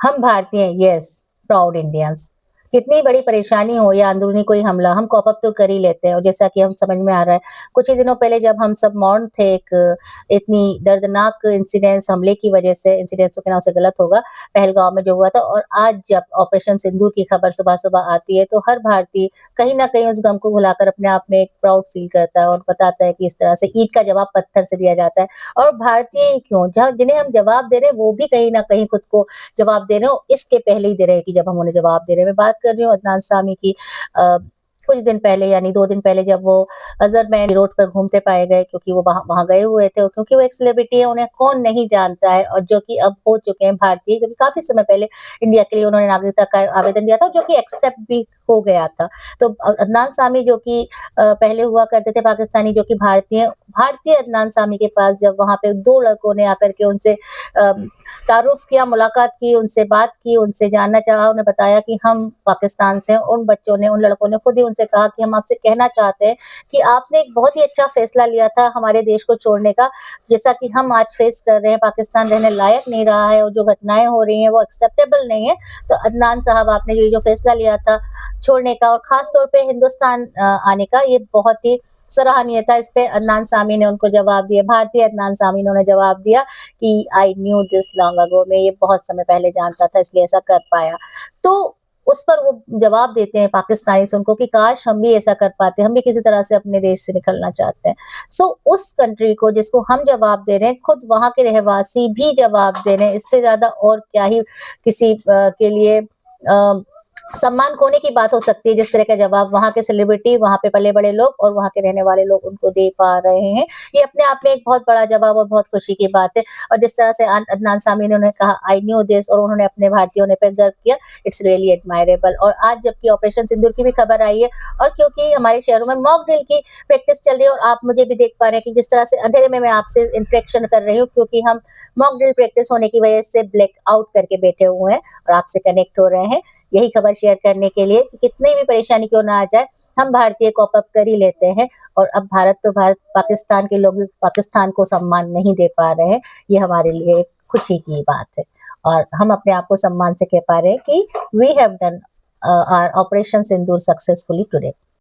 हम भारतीय, yes, proud Indians. कितनी बड़ी परेशानी हो या अंदरूनी कोई हमला, हम कॉप अप तो कर ही लेते हैं। और जैसा कि हम समझ में आ रहा है, कुछ ही दिनों पहले जब हम सब मौन थे, एक इतनी दर्दनाक इंसिडेंस हमले की वजह से, इंसिडेंस तो कहना उससे गलत होगा, पहलगाँव में जो हुआ था, और आज जब ऑपरेशन सिंदूर की खबर सुबह-सुबह आती है, तो हर भारतीय कहीं न कहीं उस गम को भुलाकर अपने आप में एक प्राउड फील करता है और बताता है कि इस तरह से ईंट का जवाब पत्थर से दिया जाता है। और भारतीय ही क्यों, जहाँ जिन्हें हम जवाब दे रहे हैं, वो भी कहीं न कहीं खुद को जवाब दे रहे हो, इसके पहले ही दे रहे हैं कि जब हम उन्हें जवाब दे रहे हैं। मैं बात कर रही हूँ अदनान सामी की। अ, कुछ दिन पहले यानी 2 दिन पहले जब वो अज़रबैजान रोड पर घूमते पाए गए, क्योंकि वो वहाँ वहाँ गए हुए थे और क्योंकि वो एक सेलिब्रिटी है, उन्हें कौन नहीं जानता है, और जो कि अब हो चुके हैं भारतीय, जो कि काफ़ी समय पहले इंडिया के लिए उन्होंने नागरिकता का आवेदन दिया था, जो कि एक्सेप्ट भी हो गया था। तो अदनान सामी जो कि पहले हुआ करते थे पाकिस्तानी, जो कि भारतीय भारतीय अदनान सामी के पास जब वहाँ पे 2 लड़कों ने आकर के उनसे तारुफ किया, मुलाकात की, उनसे बात की, उनसे जानना चाहा, उन्हें बताया कि हम पाकिस्तान से हैं। उन बच्चों ने, उन लड़कों ने खुद ही उनसे कहा कि हम आपसे कहना चाहते हैं कि आपने एक बहुत ही अच्छा फैसला लिया था हमारे देश को छोड़ने का, जैसा कि हम आज फेस कर रहे हैं, पाकिस्तान रहने लायक नहीं रहा है और जो घटनाएँ हो रही हैं वो एक्सेप्टेबल नहीं है। तो अदनान साहब, आपने ये जो फैसला लिया था छोड़ने का और ख़ास तौर पे हिंदुस्तान आने का, ये बहुत ही सराहनीय था। इस पे अदनान सामी ने उनको जवाब दिया, भारतीय अदनान सामी ने उन्हें जवाब दिया कि I knew this long ago, मैं ये बहुत समय पहले जानता था, इसलिए ऐसा कर पाया। तो उस पर वो जवाब देते हैं पाकिस्तानी से उनको कि काश हम भी ऐसा कर पाते, हम भी किसी तरह से अपने देश से निकलना चाहते हैं। सो उस कंट्री को जिसको हम जवाब दे रहे हैं, खुद वहाँ के रहवासी भी जवाब दे रहे हैं, इससे ज़्यादा और क्या ही किसी के लिए सम्मान खोने की बात हो सकती है, जिस तरह का जवाब वहाँ के सेलिब्रिटी, वहाँ पे पले-बड़े लोग और वहाँ के रहने वाले लोग उनको दे पा रहे हैं। ये अपने आप में एक बहुत बड़ा जवाब और बहुत खुशी की बात है। और जिस तरह से अदनान सामी ने उन्हें कहा आई न्यू दिस, और उन्होंने अपने भारतीय होने पे गर्व किया, इट्स रियली एडमायरेबल। और आज जबकि ऑपरेशन सिंदूर की भी खबर आई है, और क्योंकि हमारे शहरों में मॉक ड्रिल की प्रैक्टिस चल रही है, और आप मुझे भी देख पा रहे हैं कि जिस तरह से अंधेरे में मैं आपसे इंटरेक्शन कर रही हूँ, क्योंकि हम मॉक ड्रिल प्रैक्टिस होने की वजह से ब्लैक आउट करके बैठे हुए हैं और आपसे कनेक्ट हो रहे हैं, यही खबर शेयर करने के लिए कि कितनी भी परेशानी क्यों ना आ जाए, हम भारतीय कॉप अप कर ही लेते हैं। और अब भारत तो भारत, पाकिस्तान के लोग भी पाकिस्तान को सम्मान नहीं दे पा रहे हैं, ये हमारे लिए एक खुशी की बात है। और हम अपने आप को सम्मान से कह पा रहे हैं कि we have done our operation Sindoor successfully today.